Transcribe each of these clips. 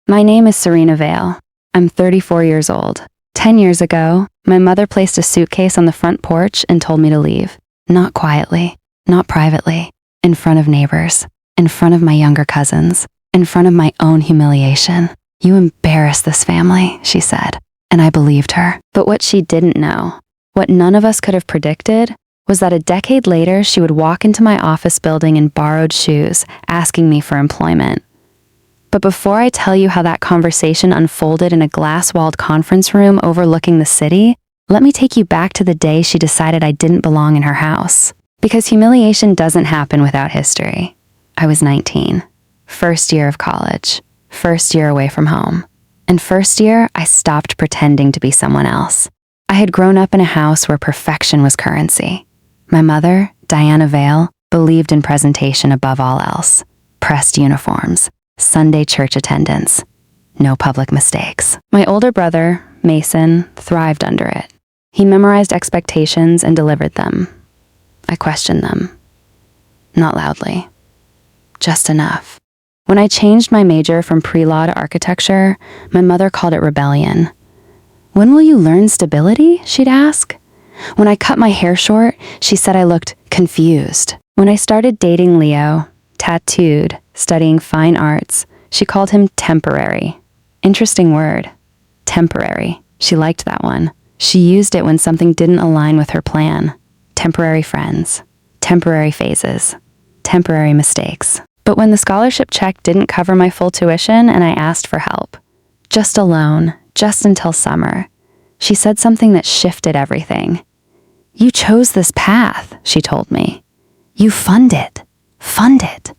My name is Diana Vale. I'm 34 years old. 10 years ago, my mother placed a suitcase on the front porch and told me to leave. Not quietly, not privately, in front of neighbors, in front of my younger cousins, in front of my own humiliation. You embarrass this family, she said, and I believed her. But what she didn't know, what none of us could have predicted, was that a decade later she would walk into my office building in borrowed shoes, asking me for employment. But before I tell you how that conversation unfolded in a glass-walled conference room overlooking the city, let me take you back to the day she decided I didn't belong in her house. Because humiliation doesn't happen without history. I was 19, first year of college, first year away from home. And first year, I stopped pretending to be someone else. I had grown up in a house where perfection was currency. My mother, Diana Vale, believed in presentation above all else. Pressed uniforms, Sunday church attendance, no public mistakes. My older brother, Mason, thrived under it. He memorized expectations and delivered them. I questioned them. Not loudly. Just enough. When I changed my major from pre-law to architecture, my mother called it rebellion. When will you learn stability? She'd ask. When I cut my hair short, she said I looked confused. When I started dating Leo, tattooed, studying fine arts, she called him temporary. Interesting word. Temporary. She liked that one. She used it when something didn't align with her plan. Temporary friends. Temporary phases. Temporary mistakes. But when the scholarship check didn't cover my full tuition and I asked for help, just a loan, just until summer, she said something that shifted everything. You chose this path, she told me. You fund it. Fund it.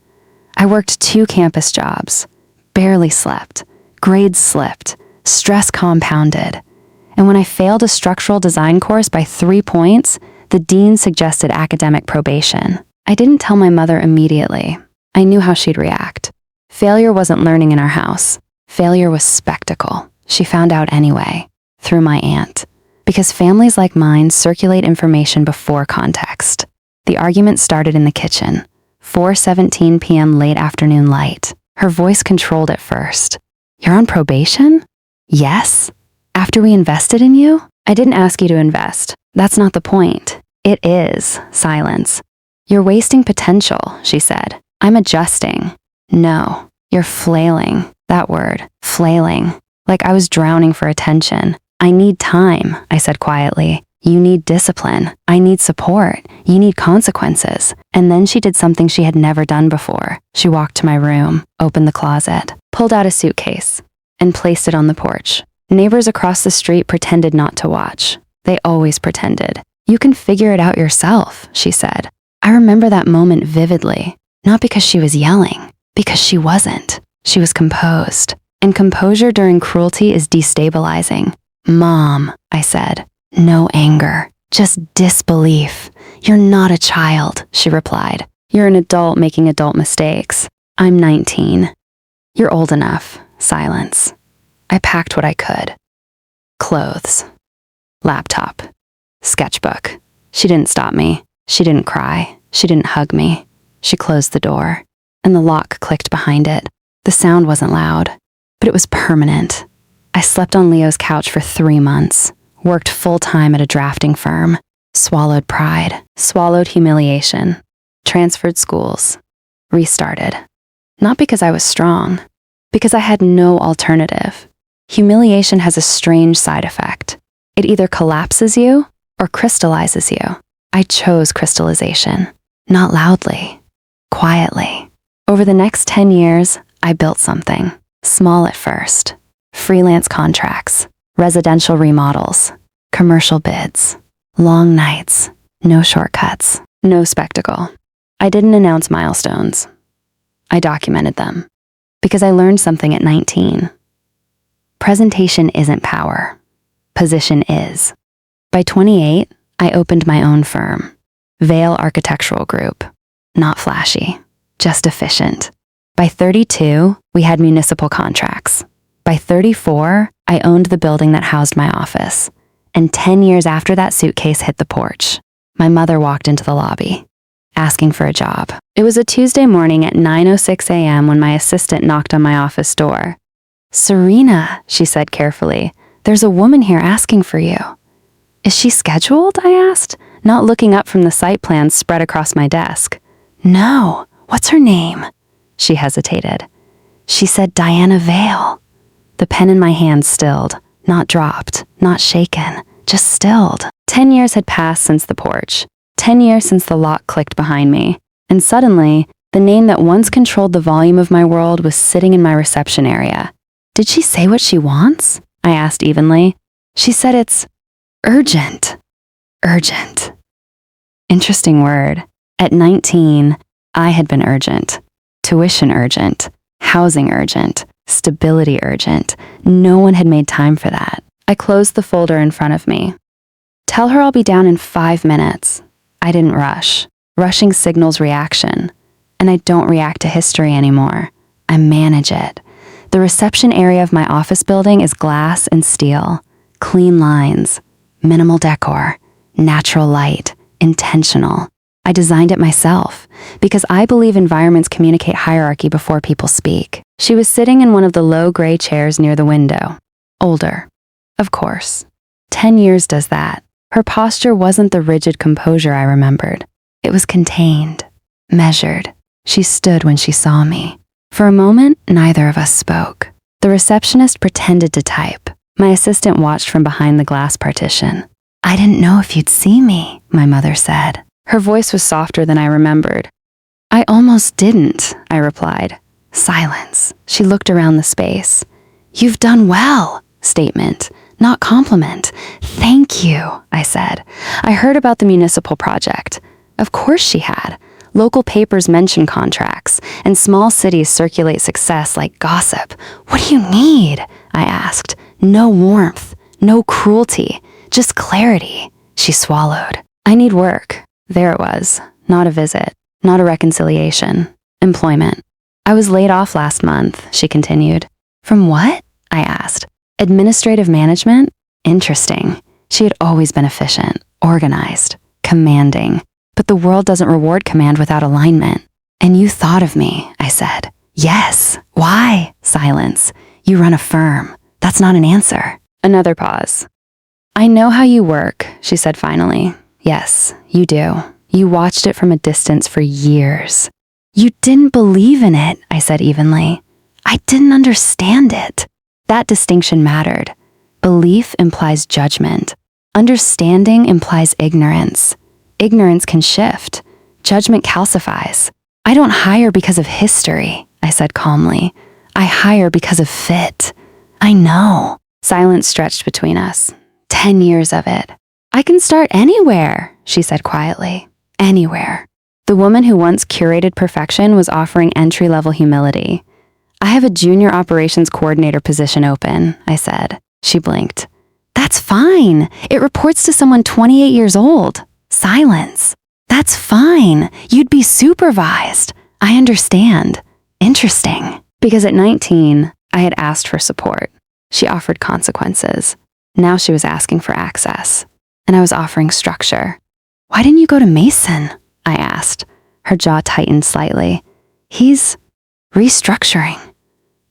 I worked 2 campus jobs, barely slept, grades slipped, stress compounded. And when I failed a structural design course by 3 points, the dean suggested academic probation. I didn't tell my mother immediately. I knew how she'd react. Failure wasn't learning in our house. Failure was spectacle. She found out anyway, through my aunt. Because families like mine circulate information before context. The argument started in the kitchen. 4:17 p.m. late afternoon light. Her voice controlled at first. You're on probation? Yes. After we invested in you? I didn't ask you to invest. That's not the point. It is silence. You're wasting potential, she said. I'm adjusting. No, you're flailing. That word, flailing. Like I was drowning for attention. I need time, I said quietly. You need discipline. I need support. You need consequences. And then she did something she had never done before. She walked to my room, opened the closet, pulled out a suitcase, and placed it on the porch. Neighbors across the street pretended not to watch. They always pretended. You can figure it out yourself, she said. I remember that moment vividly, not because she was yelling, because she wasn't. She was composed. And composure during cruelty is destabilizing. Mom, I said. No anger, just disbelief. You're not a child, she replied. You're an adult making adult mistakes. I'm 19. You're old enough. Silence. I packed what I could. Clothes. Laptop. Sketchbook. She didn't stop me. She didn't cry. She didn't hug me. She closed the door, and the lock clicked behind it. The sound wasn't loud, but it was permanent. I slept on Leo's couch for 3 months. Worked full-time at a drafting firm, swallowed pride, swallowed humiliation, transferred schools, restarted. Not because I was strong, because I had no alternative. Humiliation has a strange side effect. It either collapses you or crystallizes you. I chose crystallization, not loudly, quietly. Over the next 10 years, I built something, small at first, freelance contracts, residential remodels, commercial bids, long nights, no shortcuts, no spectacle. I didn't announce milestones. I documented them because I learned something at 19. Presentation isn't power. Position is. By 28, I opened my own firm, Vale Architectural Group. Not flashy, just efficient. By 32, we had municipal contracts. By 34, I owned the building that housed my office. And 10 years after that suitcase hit the porch, my mother walked into the lobby, asking for a job. It was a Tuesday morning at 9:06 a.m. when my assistant knocked on my office door. Serena, she said carefully, there's a woman here asking for you. Is she scheduled? I asked, not looking up from the site plans spread across my desk. No, what's her name? She hesitated. She said Diana Vale. The pen in my hand stilled, not dropped, not shaken, just stilled. 10 years had passed since the porch, 10 years since the lock clicked behind me, and suddenly, the name that once controlled the volume of my world was sitting in my reception area. Did she say what she wants? I asked evenly. She said it's urgent. Urgent. Interesting word. At 19, I had been urgent. Tuition urgent. Housing urgent. Stability urgent. No one had made time for that. I closed the folder in front of me. Tell her I'll be down in 5 minutes. I didn't rush. Rushing signals reaction. And I don't react to history anymore. I manage it. The reception area of my office building is glass and steel. Clean lines. Minimal decor. Natural light. Intentional. I designed it myself because I believe environments communicate hierarchy before people speak. She was sitting in one of the low gray chairs near the window. Older. Of course. 10 years does that. Her posture wasn't the rigid composure I remembered. It was contained, measured. She stood when she saw me. For a moment, neither of us spoke. The receptionist pretended to type. My assistant watched from behind the glass partition. I didn't know if you'd see me, my mother said. Her voice was softer than I remembered. I almost didn't, I replied. Silence. She looked around the space. You've done well, statement, not compliment. Thank you, I said. I heard about the municipal project. Of course she had. Local papers mention contracts, and small cities circulate success like gossip. What do you need? I asked. No warmth, no cruelty, just clarity. She swallowed. I need work. There it was. Not a visit, not a reconciliation. Employment. I was laid off last month, she continued. From what? I asked. Administrative management? Interesting. She had always been efficient, organized, commanding. But the world doesn't reward command without alignment. And you thought of me, I said. Yes. Why? Silence. You run a firm. That's not an answer. Another pause. I know how you work, she said finally. Yes, you do. You watched it from a distance for years. You didn't believe in it, I said evenly. I didn't understand it. That distinction mattered. Belief implies judgment. Understanding implies ignorance. Ignorance can shift. Judgment calcifies. I don't hire because of history, I said calmly. I hire because of fit. I know. Silence stretched between us. 10 years of it. I can start anywhere, she said quietly. Anywhere. The woman who once curated perfection was offering entry-level humility. I have a junior operations coordinator position open, I said. She blinked. That's fine. It reports to someone 28 years old. Silence. That's fine. You'd be supervised. I understand. Interesting. Because at 19, I had asked for support. She offered consequences. Now she was asking for access. And I was offering structure. Why didn't you go to Mason? I asked. Her jaw tightened slightly. He's restructuring.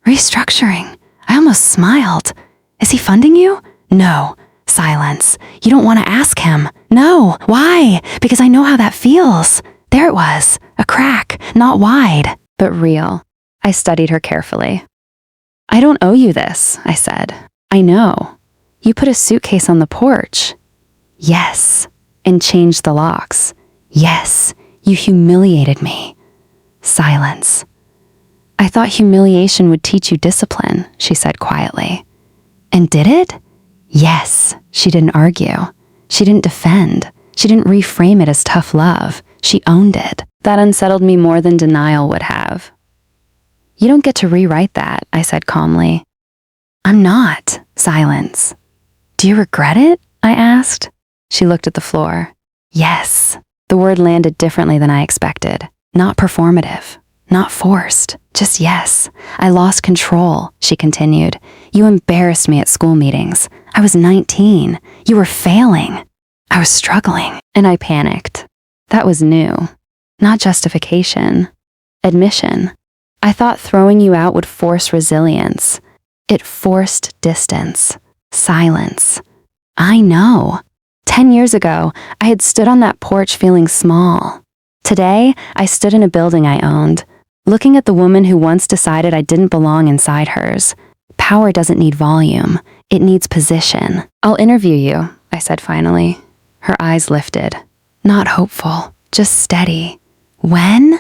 Restructuring. I almost smiled. Is he funding you? No. Silence. You don't want to ask him. No. Why? Because I know how that feels. There it was. A crack. Not wide, but real. I studied her carefully. I don't owe you this, I said. I know. You put a suitcase on the porch. Yes. And changed the locks. Yes. You humiliated me. Silence. I thought humiliation would teach you discipline, she said quietly. And did it? Yes. She didn't argue. She didn't defend. She didn't reframe it as tough love. She owned it. That unsettled me more than denial would have. You don't get to rewrite that, I said calmly. I'm not. Silence. Do you regret it? I asked. She looked at the floor. Yes. The word landed differently than I expected. Not performative. Not forced. Just yes. I lost control, she continued. You embarrassed me at school meetings. I was 19. You were failing. I was struggling. And I panicked. That was new. Not justification. Admission. I thought throwing you out would force resilience. It forced distance, silence. I know. 10 years ago, I had stood on that porch feeling small. Today, I stood in a building I owned, looking at the woman who once decided I didn't belong inside hers. Power doesn't need volume, it needs position. I'll interview you, I said finally. Her eyes lifted. Not hopeful, just steady. When?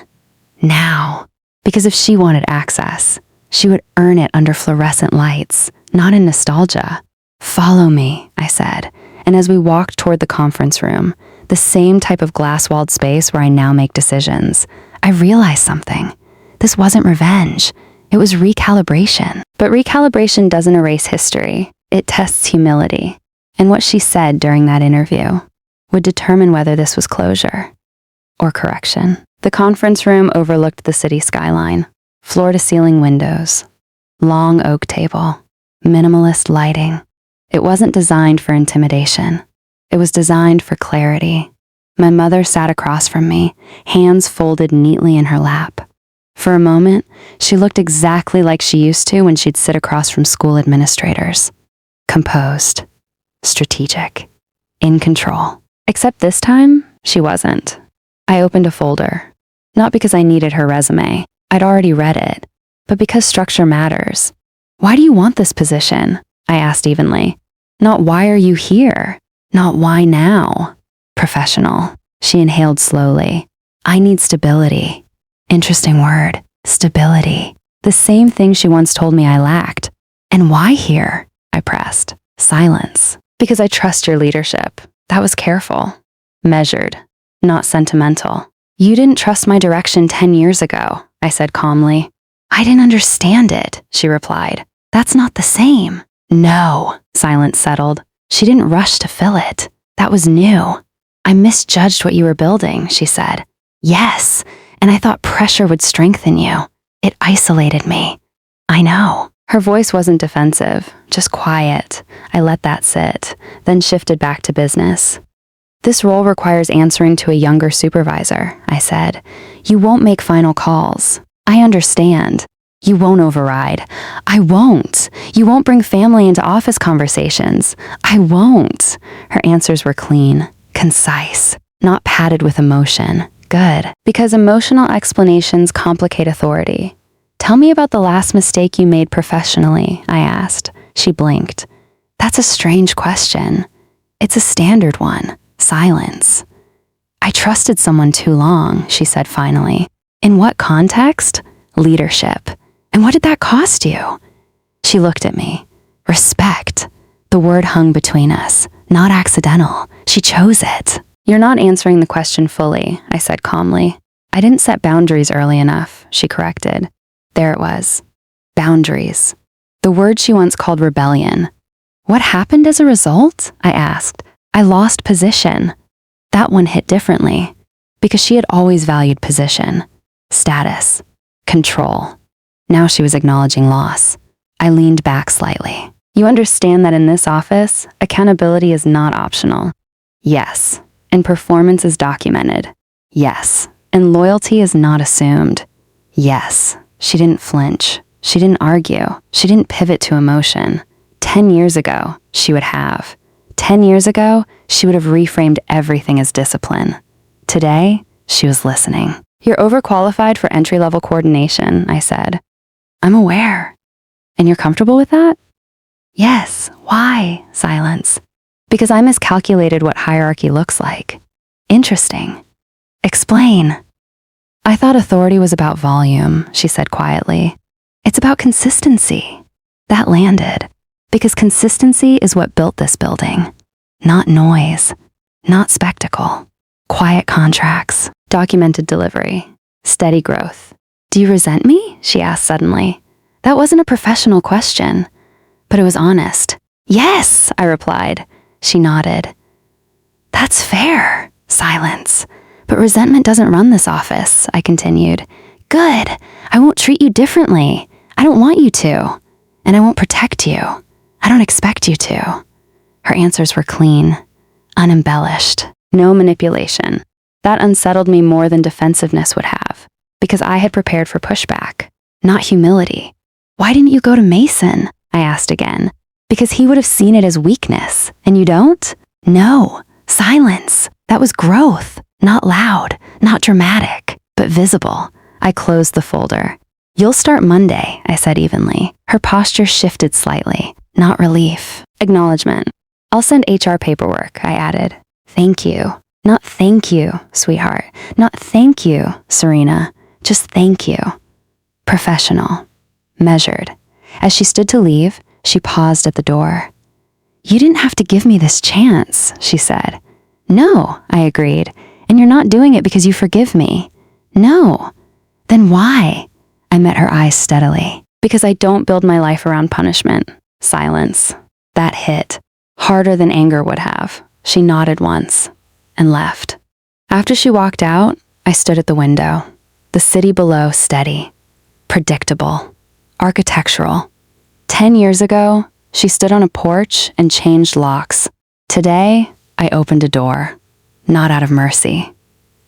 Now. Because if she wanted access, she would earn it under fluorescent lights, not in nostalgia. Follow me, I said, and as we walked toward the conference room, the same type of glass-walled space where I now make decisions, I realized something. This wasn't revenge. It was recalibration. But recalibration doesn't erase history. It tests humility. And what she said during that interview would determine whether this was closure or correction. The conference room overlooked the city skyline, floor-to-ceiling windows, long oak table, minimalist lighting. It wasn't designed for intimidation. It was designed for clarity. My mother sat across from me, hands folded neatly in her lap. For a moment, she looked exactly like she used to when she'd sit across from school administrators. Composed, strategic, in control. Except this time, she wasn't. I opened a folder, not because I needed her resume. I'd already read it, but because structure matters. Why do you want this position? I asked evenly. Not why are you here? Not why now? Professional. She inhaled slowly. I need stability. Interesting word. Stability. The same thing she once told me I lacked. And why here? I pressed. Silence. Because I trust your leadership. That was careful. Measured. Not sentimental. You didn't trust my direction 10 years ago, I said calmly. I didn't understand it, she replied. That's not the same. No, silence settled. She didn't rush to fill it. That was new. I misjudged what you were building, she said. Yes, and I thought pressure would strengthen you. It isolated me. I know. Her voice wasn't defensive, just quiet. I let that sit, then shifted back to business. This role requires answering to a younger supervisor, I said. You won't make final calls. I understand. You won't override. I won't. You won't bring family into office conversations. I won't. Her answers were clean, concise, not padded with emotion. Good. Because emotional explanations complicate authority. Tell me about the last mistake you made professionally, I asked. She blinked. That's a strange question. It's a standard one. Silence. I trusted someone too long, she said finally. In what context? Leadership. And what did that cost you? She looked at me. Respect. The word hung between us. Not accidental. She chose it. You're not answering the question fully, I said calmly. I didn't set boundaries early enough, she corrected. There it was. Boundaries. The word she once called rebellion. What happened as a result? I asked. I lost position. That one hit differently, because she had always valued position, status, control. Now she was acknowledging loss. I leaned back slightly. You understand that in this office, accountability is not optional. Yes. And performance is documented. Yes. And loyalty is not assumed. Yes. She didn't flinch. She didn't argue. She didn't pivot to emotion. 10 years ago, she would have. 10 years ago, she would have reframed everything as discipline. Today, she was listening. You're overqualified for entry-level coordination, I said. I'm aware. And you're comfortable with that? Yes. Why? Silence. Because I miscalculated what hierarchy looks like. Interesting. Explain. I thought authority was about volume, she said quietly. It's about consistency. That landed. Because consistency is what built this building. Not noise. Not spectacle. Quiet contracts. Documented delivery. Steady growth. Do you resent me? She asked suddenly. That wasn't a professional question, but it was honest. Yes, I replied. She nodded. That's fair. Silence. But resentment doesn't run this office, I continued. Good. I won't treat you differently. I don't want you to. And I won't protect you. I don't expect you to. Her answers were clean, unembellished, no manipulation. That unsettled me more than defensiveness would have, because I had prepared for pushback, not humility. Why didn't you go to Mason? I asked again, because he would have seen it as weakness, and you don't? No, silence. That was growth, not loud, not dramatic, but visible. I closed the folder. You'll start Monday, I said evenly. Her posture shifted slightly, not relief, acknowledgement. I'll send HR paperwork, I added. Thank you. Not thank you, sweetheart. Not thank you, Serena. Just thank you. Professional. Measured. As she stood to leave, she paused at the door. You didn't have to give me this chance, she said. No, I agreed. And you're not doing it because you forgive me. No. Then why? I met her eyes steadily. Because I don't build my life around punishment. Silence. That hit. Harder than anger would have. She nodded once and left. After she walked out, I stood at the window. The city below steady. Predictable. Architectural. 10 years ago, she stood on a porch and changed locks. Today, I opened a door. Not out of mercy.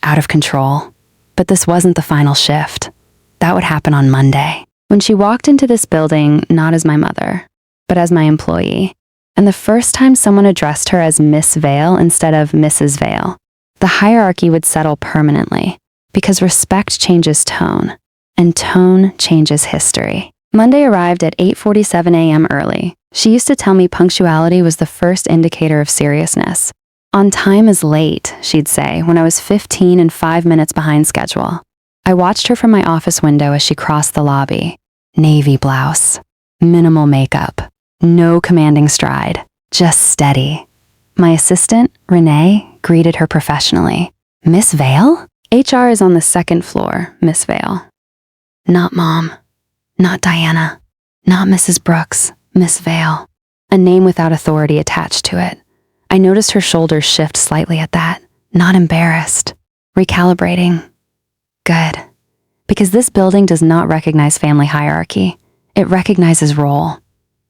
Out of control. But this wasn't the final shift. That would happen on Monday. When she walked into this building, not as my mother, but as my employee, and the first time someone addressed her as Miss Vale instead of Mrs. Vale, the hierarchy would settle permanently, because respect changes tone, and tone changes history. Monday arrived at 8:47 a.m. early. She used to tell me punctuality was the first indicator of seriousness. On time is late, she'd say, when I was 15 and 5 minutes behind schedule. I watched her from my office window as she crossed the lobby. Navy blouse. Minimal makeup. No commanding stride. Just steady. My assistant, Renee, greeted her professionally. Miss Vale? HR is on the second floor, Miss Vale. Not Mom. Not Diana. Not Mrs. Brooks. Miss Vale. A name without authority attached to it. I noticed her shoulders shift slightly at that. Not embarrassed. Recalibrating. Good. Because this building does not recognize family hierarchy. It recognizes role.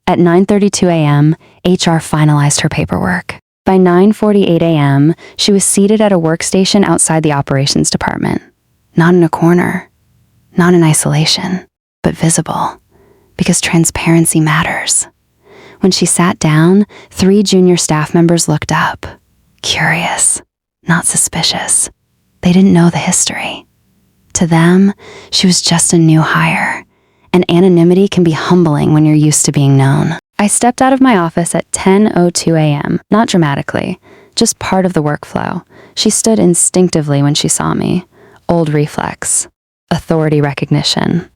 At 9:32 a.m., HR finalized her paperwork. By 9:48 a.m., she was seated at a workstation outside the operations department. Not in a corner. Not in isolation, but visible. Because transparency matters. When she sat down, 3 junior staff members looked up. Curious, not suspicious. They didn't know the history. To them, she was just a new hire, and anonymity can be humbling when you're used to being known. I stepped out of my office at 10:02 a.m., not dramatically, just part of the workflow. She stood instinctively when she saw me. Old reflex. Authority recognition.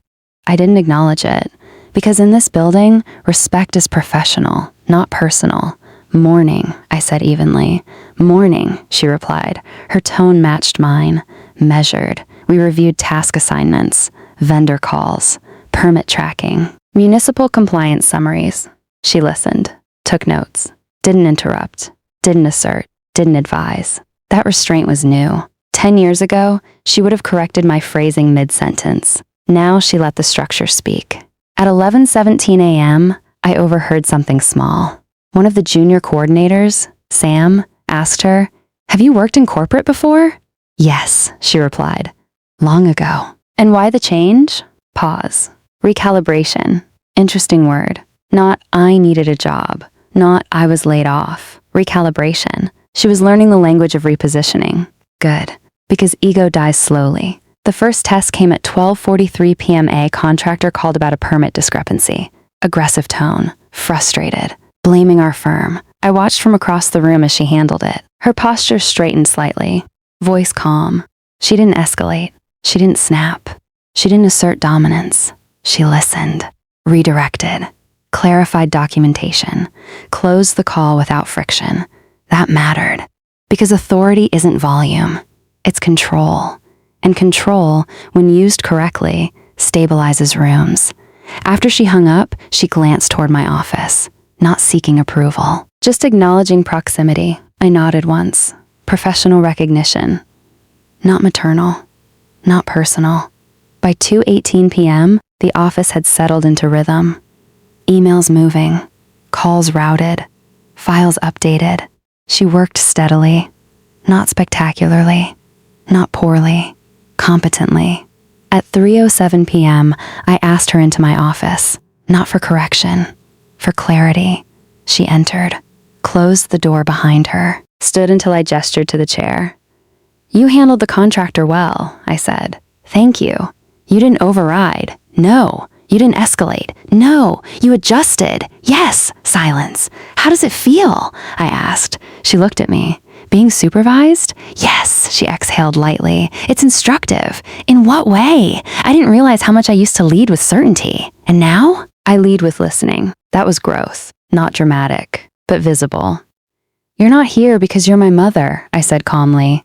I didn't acknowledge it, because in this building, respect is professional, not personal. Morning, I said evenly. Morning, she replied. Her tone matched mine. Measured. We reviewed task assignments, vendor calls, permit tracking, municipal compliance summaries. She listened, took notes, didn't interrupt, didn't assert, didn't advise. That restraint was new. 10 years ago, she would have corrected my phrasing mid-sentence. Now she let the structure speak. At 11:17 a.m., I overheard something small. One of the junior coordinators, Sam, asked her, "Have you worked in corporate before?" "Yes," she replied. "Long ago." "And why the change?" Pause. Recalibration. Interesting word. Not I needed a job. Not I was laid off. Recalibration. She was learning the language of repositioning. Good. Because ego dies slowly. The first test came at 12:43 p.m. A contractor called about a permit discrepancy. Aggressive tone. Frustrated. Blaming our firm. I watched from across the room as she handled it. Her posture straightened slightly. Voice calm. She didn't escalate. She didn't snap. She didn't assert dominance. She listened. Redirected. Clarified documentation. Closed the call without friction. That mattered. Because authority isn't volume. It's control. And control, when used correctly, stabilizes rooms. After she hung up, she glanced toward my office, not seeking approval, just acknowledging proximity. I nodded once. Professional recognition. Not maternal. Not personal. By 2:18 p.m., the office had settled into rhythm. Emails moving. Calls routed. Files updated. She worked steadily. Not spectacularly. Not poorly. Competently. At 3:07 p.m., I asked her into my office, not for correction, For clarity, she entered, closed the door behind her, stood until I gestured to the chair. "You handled the contractor well," I said. "Thank you. You didn't override. No. You didn't escalate. No. You adjusted. Yes." Silence. "How does it feel?" I asked. She looked at me. "Being supervised?" "Yes," she exhaled lightly. "It's instructive." "In what way?" I didn't realize how much I used to lead with certainty. And now? I lead with listening. That was growth. Not dramatic, but visible. "You're not here because you're my mother," I said calmly.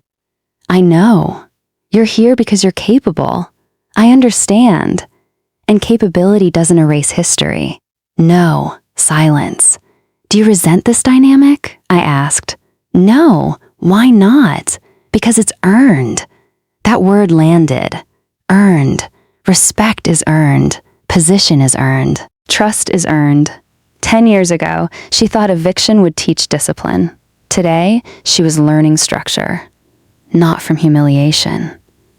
"I know. You're here because you're capable. I understand. And capability doesn't erase history." "No." Silence. "Do you resent this dynamic?" I asked. "No. Why not?" "Because it's earned." That word landed. Earned. Respect is earned. Position is earned. Trust is earned. 10 years ago, she thought eviction would teach discipline. Today, she was learning structure. Not from humiliation,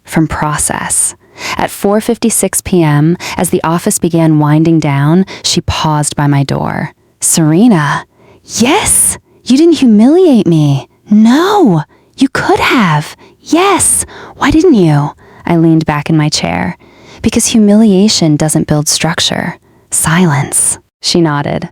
from process. At 4:56 p.m., as the office began winding down, she paused by my door. "Serena." "Yes, you didn't humiliate me." "No, you could have." "Yes, why didn't you?" I leaned back in my chair. "Because humiliation doesn't build structure. Silence." She nodded.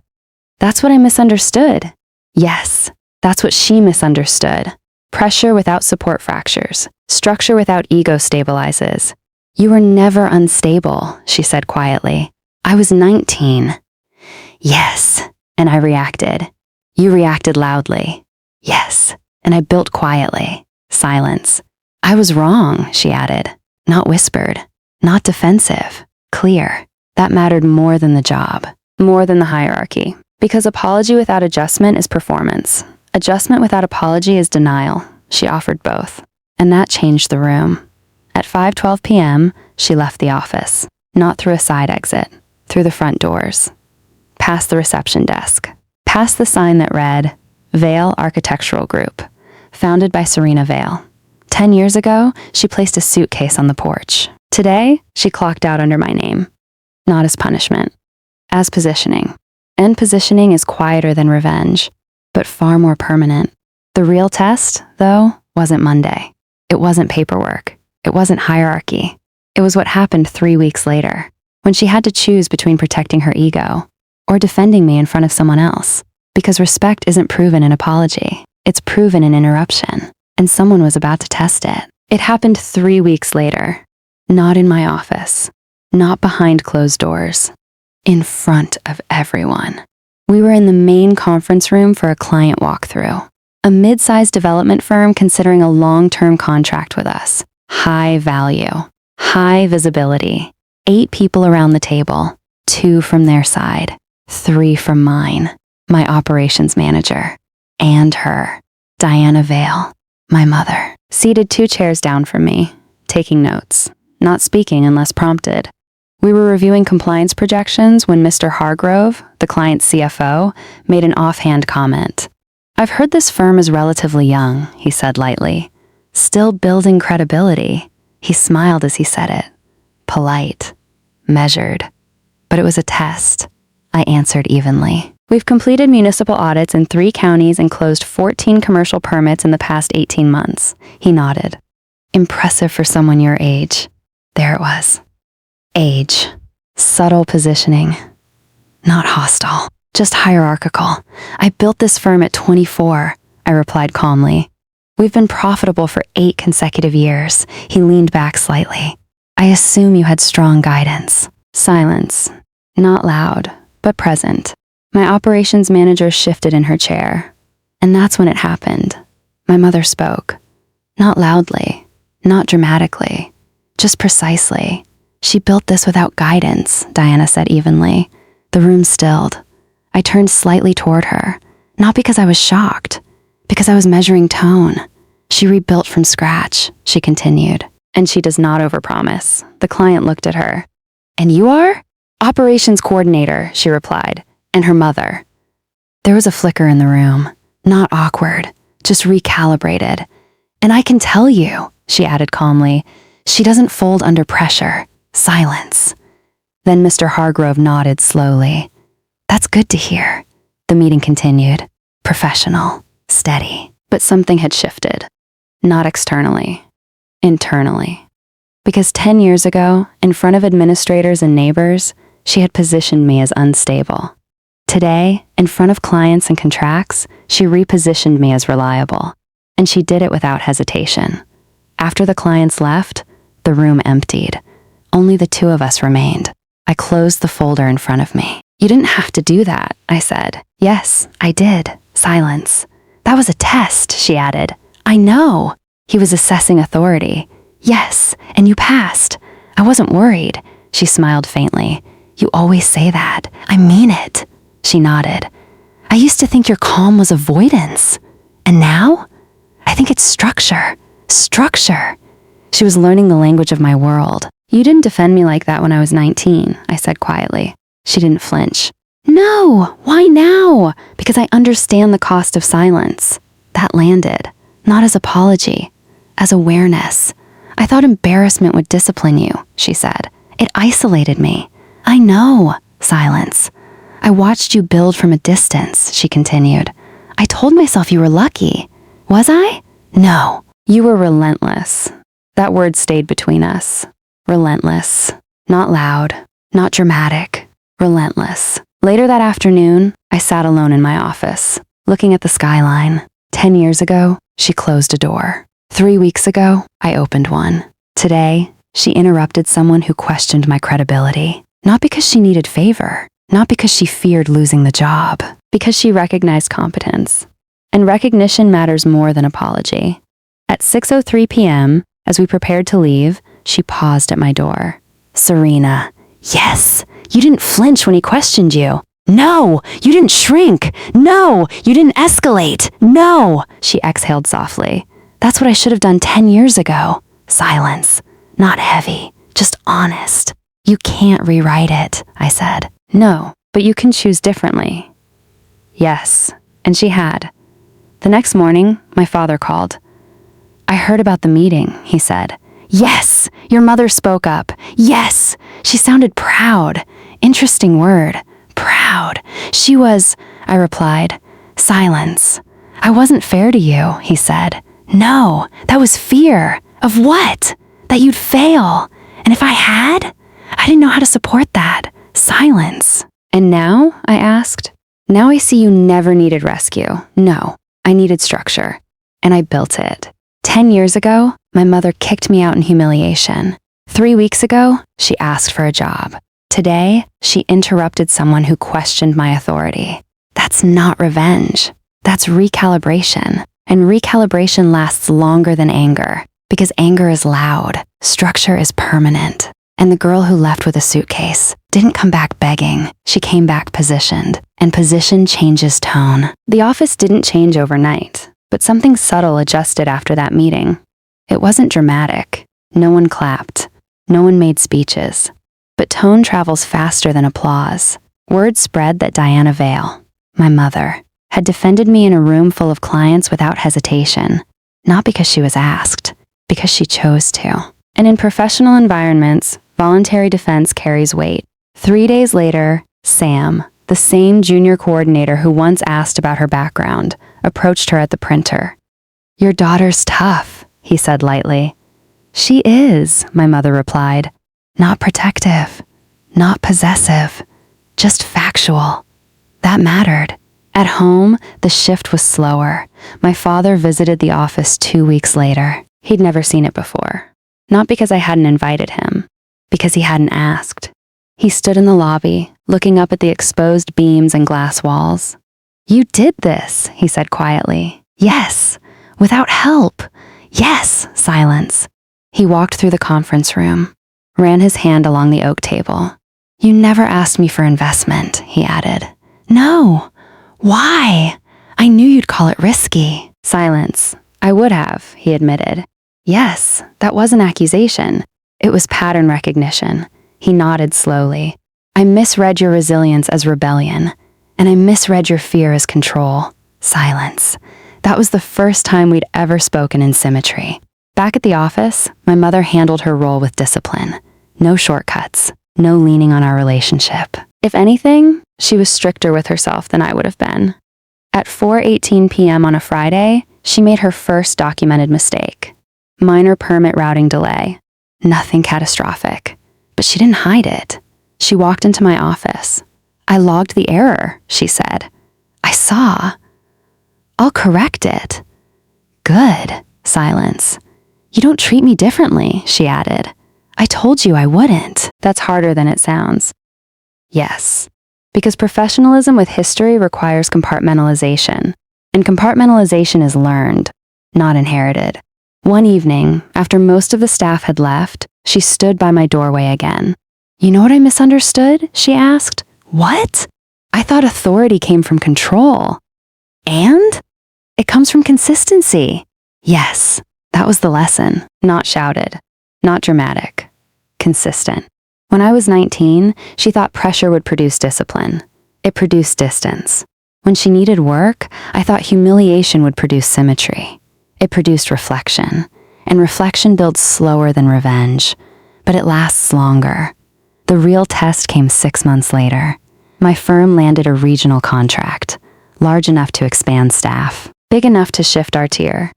"That's what I misunderstood." Yes, that's what she misunderstood. Pressure without support fractures. Structure without ego stabilizes. "You were never unstable," she said quietly. "I was 19. "Yes," and I reacted. "You reacted loudly." "Yes," and I built quietly. Silence. "I was wrong," she added. Not whispered, not defensive, clear. That mattered more than the job, more than the hierarchy. Because apology without adjustment is performance. Adjustment without apology is denial. She offered both. And that changed the room. At 5:12 p.m., she left the office, not through a side exit, through the front doors. Past the reception desk, past the sign that read, Vale Architectural Group, founded by Diana Vale. 10 years ago, she placed a suitcase on the porch. Today, she clocked out under my name. Not as punishment, as positioning. And positioning is quieter than revenge, but far more permanent. The real test, though, wasn't Monday. It wasn't paperwork. It wasn't hierarchy. It was what happened 3 weeks later, when she had to choose between protecting her ego or defending me in front of someone else. Because respect isn't proven in apology. It's proven in interruption. And someone was about to test it. It happened 3 weeks later. Not in my office. Not behind closed doors. In front of everyone. We were in the main conference room for a client walkthrough. A mid-sized development firm considering a long-term contract with us. High value. High visibility. 8 people around the table. 2 from their side. 3 from mine. My operations manager. And her. Diana Vale. My mother. Seated 2 chairs down from me. Taking notes. Not speaking unless prompted. We were reviewing compliance projections when Mr. Hargrove, the client's CFO, made an offhand comment. "I've heard this firm is relatively young," he said lightly. "Still building credibility." He smiled as he said it. Polite. Measured. But it was a test. I answered evenly. "We've completed municipal audits in 3 counties and closed 14 commercial permits in the past 18 months. He nodded. Impressive for someone your age. There it was. Age. Subtle positioning. Not hostile, just hierarchical. "I built this firm at 24, I replied calmly. "We've been profitable for 8 consecutive years." He leaned back slightly. "I assume you had strong guidance." Silence. Not loud, but present. My operations manager shifted in her chair. And that's when it happened. My mother spoke. Not loudly, not dramatically, just precisely. "She built this without guidance," Diana said evenly. The room stilled. I turned slightly toward her, not because I was shocked, because I was measuring tone. "She rebuilt from scratch," she continued. "And she does not overpromise." The client looked at her. "And you are?" "Operations coordinator," she replied, "and her mother." There was a flicker in the room, not awkward, just recalibrated. "And I can tell you," she added calmly, "she doesn't fold under pressure." Silence. Then Mr. Hargrove nodded slowly. That's good to hear. The meeting continued. Professional, steady. But something had shifted. Not externally, internally. Because 10 years ago, in front of administrators and neighbors, she had positioned me as unstable. Today, in front of clients and contracts, she repositioned me as reliable. And she did it without hesitation. After the clients left, the room emptied. Only the two of us remained. I closed the folder in front of me. You didn't have to do that, I said. Yes, I did. Silence. That was a test, she added. I know. He was assessing authority. Yes, and you passed. I wasn't worried. She smiled faintly. You always say that. I mean it. She nodded. I used to think your calm was avoidance. And now? I think it's structure. Structure. She was learning the language of my world. You didn't defend me like that when I was 19, I said quietly. She didn't flinch. No, why now? Because I understand the cost of silence. That landed, not as apology, as awareness. I thought embarrassment would discipline you, she said. It isolated me. I know. Silence. I watched you build from a distance, she continued. I told myself you were lucky. Was I? No. You were relentless. That word stayed between us. Relentless. Not loud. Not dramatic. Relentless. Later that afternoon, I sat alone in my office, looking at the skyline. 10 years ago, she closed a door. 3 weeks ago, I opened one. Today, she interrupted someone who questioned my credibility. Not because she needed favor, not because she feared losing the job, because she recognized competence. And recognition matters more than apology. At 6:03 p.m., as we prepared to leave, she paused at my door. Serena. Yes, you didn't flinch when he questioned you. No, you didn't shrink. No, you didn't escalate. No, she exhaled softly. That's what I should have done 10 years ago. Silence. Not heavy, just honest. You can't rewrite it, I said. No, but you can choose differently. Yes, and she had. The next morning, my father called. I heard about the meeting, he said. Yes, your mother spoke up. Yes, she sounded proud. Interesting word. Proud. She was, I replied. Silence. I wasn't fair to you, he said. No, that was fear. Of what? That you'd fail. And if I had? I didn't know how to support that. Silence. And now? I asked. Now I see you never needed rescue. No, I needed structure. And I built it. 10 years ago, my mother kicked me out in humiliation. 3 weeks ago, she asked for a job. Today, she interrupted someone who questioned my authority. That's not revenge. That's recalibration. And recalibration lasts longer than anger, because anger is loud, structure is permanent. And the girl who left with a suitcase didn't come back begging. She came back positioned, and position changes tone. The office didn't change overnight, but something subtle adjusted after that meeting. It wasn't dramatic. No one clapped. No one made speeches. But tone travels faster than applause. Word spread that Diana Vale, my mother, had defended me in a room full of clients without hesitation, not because she was asked, because she chose to. And in professional environments, voluntary defense carries weight. 3 days later, Sam, the same junior coordinator who once asked about her background, approached her at the printer. Your daughter's tough, he said lightly. She is, my mother replied. Not protective, not possessive, just factual. That mattered. At home, the shift was slower. My father visited the office 2 weeks later. He'd never seen it before. Not because I hadn't invited him, because he hadn't asked. He stood in the lobby, looking up at the exposed beams and glass walls. You did this, he said quietly. Yes, without help. Yes, silence. He walked through the conference room, ran his hand along the oak table. You never asked me for investment, he added. No. Why? I knew you'd call it risky. Silence. I would have, he admitted. Yes, that was an accusation. It was pattern recognition. He nodded slowly. I misread your resilience as rebellion, and I misread your fear as control. Silence. That was the first time we'd ever spoken in symmetry. Back at the office, my mother handled her role with discipline. No shortcuts. No leaning on our relationship. If anything, She was stricter with herself than I would have been. At 4:18 p.m. on a Friday, she made her first documented mistake. Minor permit routing delay. Nothing catastrophic. But she didn't hide it. She walked into my office. "I logged the error," she said. "I saw. I'll correct it." "Good." Silence. "You don't treat me differently," she added. "I told you I wouldn't." That's harder than it sounds. Yes. Because professionalism with history requires compartmentalization, and compartmentalization is learned, not inherited. One evening, after most of the staff had left, she stood by my doorway again. "You know what I misunderstood?" she asked. "What?" "I thought authority came from control." "And?" "It comes from consistency." Yes, that was the lesson. Not shouted, not dramatic, consistent. When I was 19, she thought pressure would produce discipline. It produced distance. When she needed work, I thought humiliation would produce symmetry. It produced reflection, and reflection builds slower than revenge, but it lasts longer. The real test came 6 months later. My firm landed a regional contract, large enough to expand staff, big enough to shift our tier.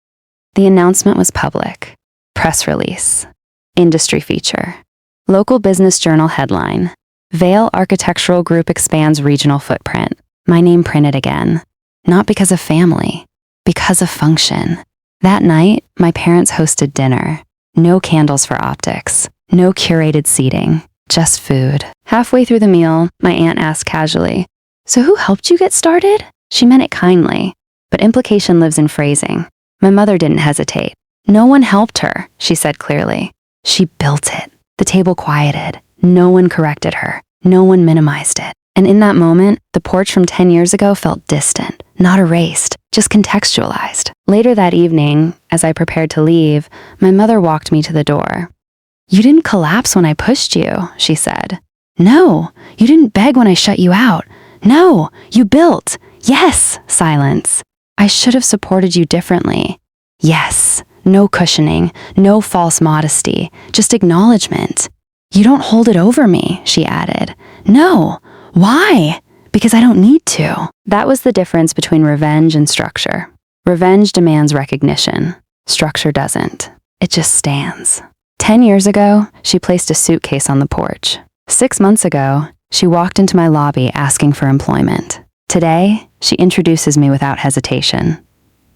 The announcement was public. Press release. Industry feature. Local business journal headline. Vale Architectural Group expands regional footprint. My name printed again. Not because of family, because of function. That night, my parents hosted dinner. No candles for optics. No curated seating. Just food. Halfway through the meal, my aunt asked casually, "So who helped you get started?" She meant it kindly, but implication lives in phrasing. My mother didn't hesitate. "No one helped her," she said clearly. She built it. The table quieted. No one corrected her. No one minimized it. And in that moment, the porch from 10 years ago felt distant, not erased, just contextualized. Later that evening, as I prepared to leave, my mother walked me to the door. "You didn't collapse when I pushed you," she said. "No, you didn't beg when I shut you out. No, you built. Yes." Silence. "I should have supported you differently." Yes. No cushioning, no false modesty, just acknowledgement. "You don't hold it over me," she added. "No. Why?" "Because I don't need to." That was the difference between revenge and structure. Revenge demands recognition. Structure doesn't. It just stands. 10 years ago, she placed a suitcase on the porch. 6 months ago, she walked into my lobby asking for employment. Today, she introduces me without hesitation.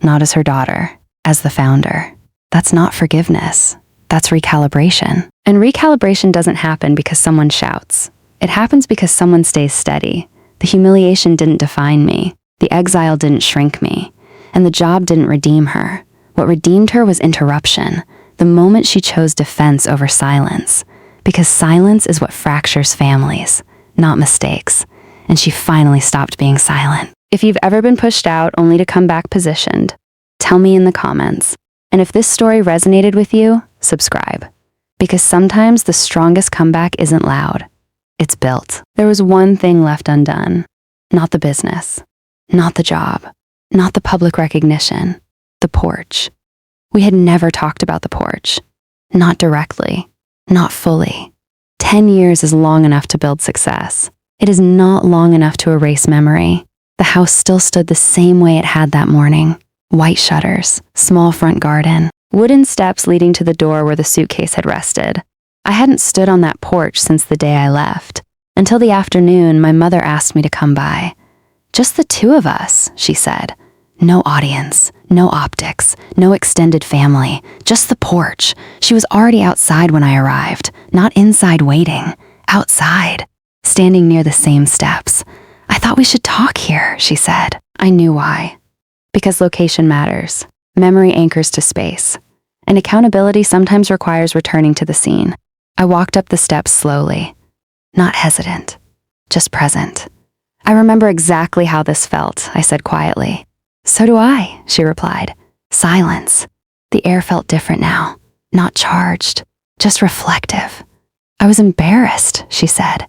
Not as her daughter, as the founder. That's not forgiveness. That's recalibration. And recalibration doesn't happen because someone shouts. It happens because someone stays steady. The humiliation didn't define me. The exile didn't shrink me. And the job didn't redeem her. What redeemed her was interruption. The moment she chose defense over silence. Because silence is what fractures families, not mistakes. And she finally stopped being silent. If you've ever been pushed out only to come back positioned, tell me in the comments. And if this story resonated with you, subscribe. Because sometimes the strongest comeback isn't loud. It's built. There was one thing left undone. Not the business. Not the job. Not the public recognition. The porch. We had never talked about the porch. Not directly. Not fully. 10 years is long enough to build success. It is not long enough to erase memory. The house still stood the same way it had that morning. White shutters, small front garden, wooden steps leading to the door where the suitcase had rested. I hadn't stood on that porch since the day I left. Until the afternoon, my mother asked me to come by. "Just the two of us," she said. No audience, no optics, no extended family, just the porch. She was already outside when I arrived, not inside waiting, outside, standing near the same steps. "I thought we should talk here," she said. I knew why. Because location matters. Memory anchors to space. And accountability sometimes requires returning to the scene. I walked up the steps slowly. Not hesitant, just present. "I remember exactly how this felt," I said quietly. "So do I," she replied. Silence. The air felt different now. Not charged, just reflective. "I was embarrassed," she said.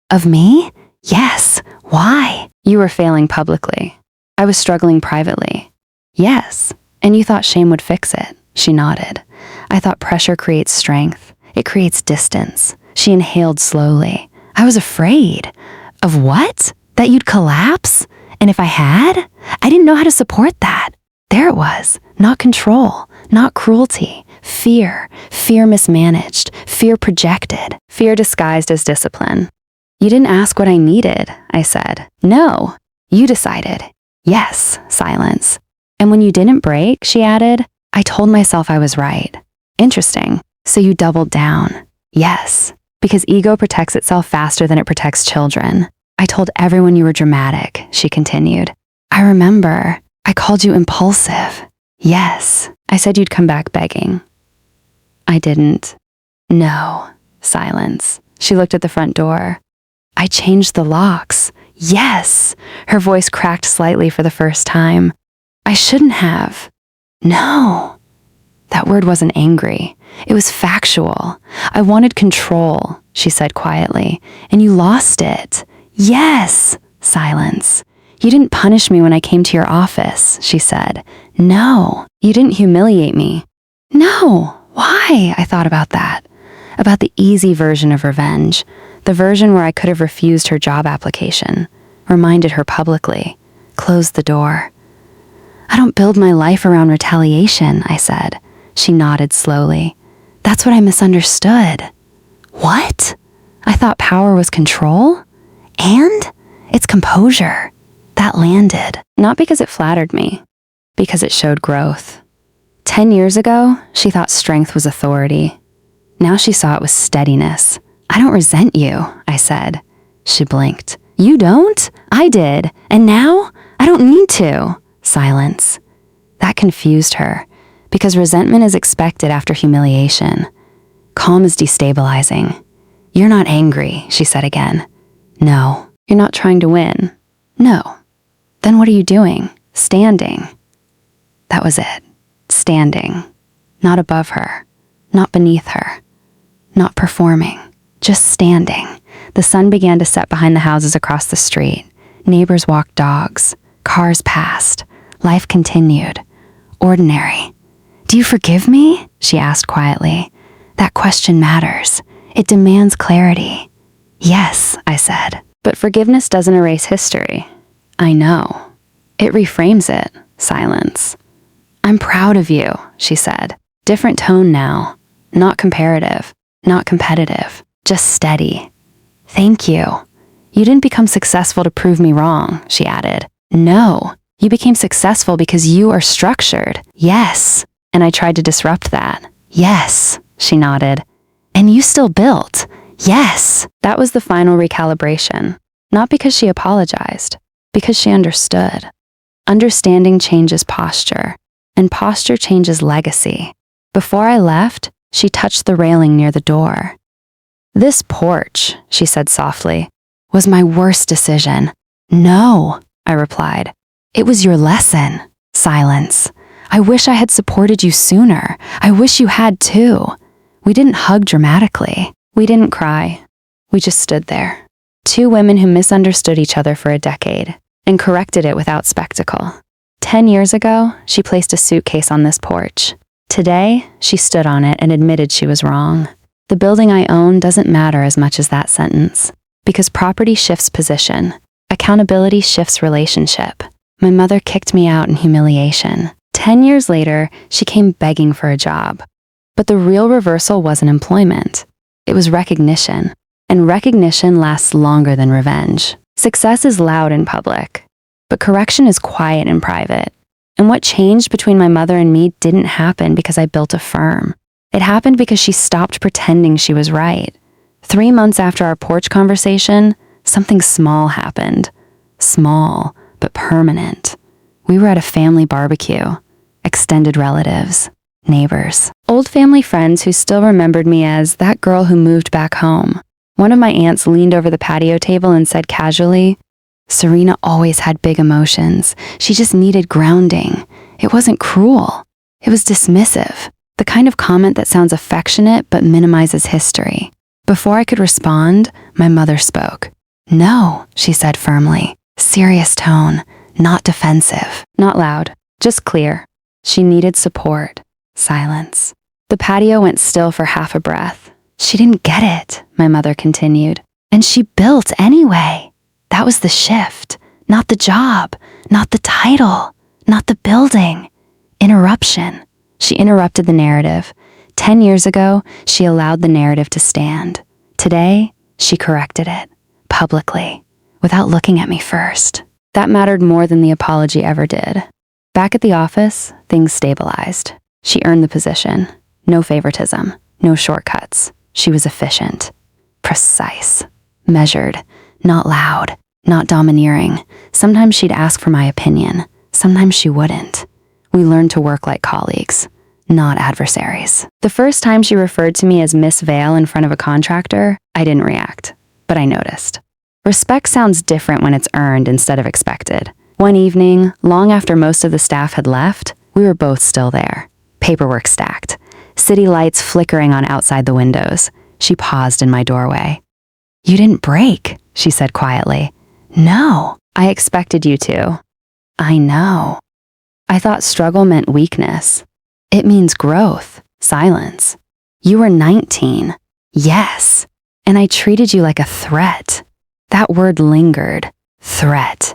"Of me? Yes. Why?" "You were failing publicly. I was struggling privately." "Yes. And you thought shame would fix it." She nodded. "I thought pressure creates strength. It creates distance." She inhaled slowly. "I was afraid." "Of what?" That you'd collapse? And if I had? I didn't know how to support that. There it was. Not control, not cruelty. Fear. Fear mismanaged. Fear projected. Fear disguised as discipline. You didn't ask what I needed, I said. No. You decided. Yes. Silence. And when you didn't break, she added, I told myself I was right. Interesting. So you doubled down. Yes. Because ego protects itself faster than it protects children. I told everyone you were dramatic, she continued. I remember. I called you impulsive. Yes. I said you'd come back begging. I didn't. No. Silence. She looked at the front door. I changed the locks. Yes. Her voice cracked slightly for the first time. I shouldn't have. No. That word wasn't angry. It was factual. I wanted control, she said quietly, and you lost it. Yes. Silence. You didn't punish me when I came to your office, she said. No. You didn't humiliate me. No. Why? I thought about that. About the easy version of revenge. The version where I could have refused her job application, reminded her publicly, closed the door. I don't build my life around retaliation, I said. She nodded slowly. That's what I misunderstood. What? I thought power was control? And it's composure. That landed. Not because it flattered me, because it showed growth. 10 years ago, she thought strength was authority. Now she saw it was steadiness. I don't resent you, I said. She blinked. You don't? I did. And now? I don't need to. Silence. That confused her, because resentment is expected after humiliation. Calm is destabilizing. You're not angry, she said again. No. You're not trying to win. No. Then what are you doing? Standing. That was it. Standing. Not above her. Not beneath her. Not performing. Just standing. The sun began to set behind the houses across the street. Neighbors walked dogs. Cars passed. Life continued. Ordinary. Do you forgive me? She asked quietly. That question matters. It demands clarity. Yes, I said. But forgiveness doesn't erase history. I know. It reframes it. Silence. I'm proud of you, she said. Different tone now. Not comparative. Not competitive. Just steady. Thank you. You didn't become successful to prove me wrong, she added. No. You became successful because you are structured. Yes. And I tried to disrupt that. Yes, she nodded. And you still built. Yes. That was the final recalibration. Not because she apologized, because she understood. Understanding changes posture, and posture changes legacy. Before I left, she touched the railing near the door. This porch, she said softly, was my worst decision. No, I replied. It was your lesson. Silence. I wish I had supported you sooner. I wish you had too. We didn't hug dramatically. We didn't cry. We just stood there. Two women who misunderstood each other for a decade and corrected it without spectacle. 10 years ago, she placed a suitcase on this porch. Today, she stood on it and admitted she was wrong. The building I own doesn't matter as much as that sentence, because property shifts position. Accountability shifts relationship. My mother kicked me out in humiliation. 10 years later, she came begging for a job. But the real reversal wasn't employment. It was recognition. And recognition lasts longer than revenge. Success is loud in public, but correction is quiet in private. And what changed between my mother and me didn't happen because I built a firm. It happened because she stopped pretending she was right. 3 months after our porch conversation, something small happened. Small, but permanent. We were at a family barbecue. Extended relatives. Neighbors. Old family friends who still remembered me as that girl who moved back home. One of my aunts leaned over the patio table and said casually, Serena always had big emotions. She just needed grounding. It wasn't cruel. It was dismissive. The kind of comment that sounds affectionate but minimizes history. Before I could respond, my mother spoke. No, she said firmly. Serious tone, not defensive. Not loud, just clear. She needed support. Silence. The patio went still for half a breath. She didn't get it, my mother continued. And she built anyway. That was the shift, not the job, not the title, not the building. Interruption. She interrupted the narrative. 10 years ago, she allowed the narrative to stand. Today, she corrected it, publicly, without looking at me first. That mattered more than the apology ever did. Back at the office, things stabilized. She earned the position. No favoritism, no shortcuts. She was efficient, precise, measured, not loud, not domineering. Sometimes she'd ask for my opinion. Sometimes she wouldn't. We learned to work like colleagues, not adversaries. The first time she referred to me as Miss Vale in front of a contractor, I didn't react, but I noticed. Respect sounds different when it's earned instead of expected. One evening, long after most of the staff had left, we were both still there. Paperwork stacked, city lights flickering on outside the windows. She paused in my doorway. "You didn't break," she said quietly. "No, I expected you to." "I know." I thought struggle meant weakness. It means growth, silence. You were 19. Yes. And I treated you like a threat. That word lingered. Threat.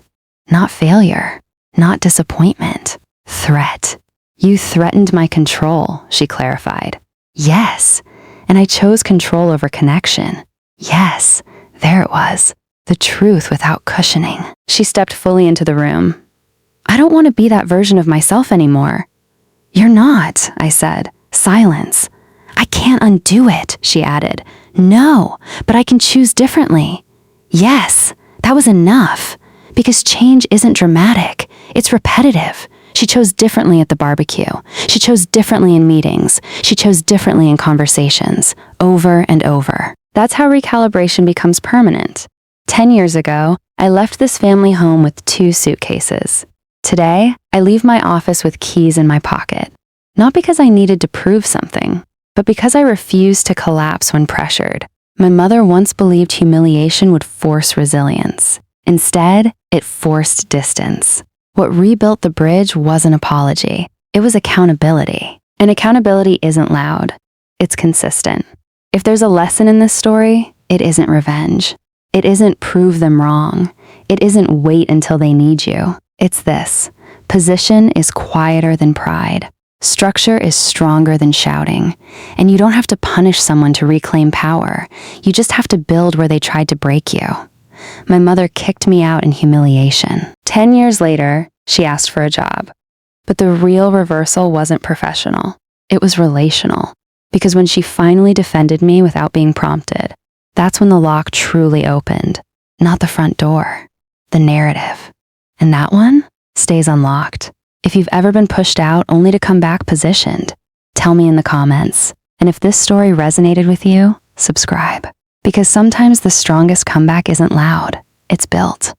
Not failure. Not disappointment. Threat. You threatened my control, she clarified. Yes. And I chose control over connection. Yes. There it was. The truth without cushioning. She stepped fully into the room. "I don't want to be that version of myself anymore." "You're not," I said. Silence. "I can't undo it," she added. "No, but I can choose differently." Yes, that was enough. Because change isn't dramatic, it's repetitive. She chose differently at the barbecue. She chose differently in meetings. She chose differently in conversations, over and over. That's how recalibration becomes permanent. 10 years ago, I left this family home with 2 suitcases. Today, I leave my office with keys in my pocket. Not because I needed to prove something, but because I refused to collapse when pressured. My mother once believed humiliation would force resilience. Instead, it forced distance. What rebuilt the bridge wasn't apology. It was accountability. And accountability isn't loud. It's consistent. If there's a lesson in this story, it isn't revenge. It isn't prove them wrong. It isn't wait until they need you. It's this. Position is quieter than pride. Structure is stronger than shouting. And you don't have to punish someone to reclaim power. You just have to build where they tried to break you. My mother kicked me out in humiliation. 10 years later, she asked for a job. But the real reversal wasn't professional. It was relational. Because when she finally defended me without being prompted, that's when the lock truly opened. Not the front door, the narrative. And that one stays unlocked. If you've ever been pushed out only to come back positioned, tell me in the comments. And if this story resonated with you, subscribe. Because sometimes the strongest comeback isn't loud, it's built.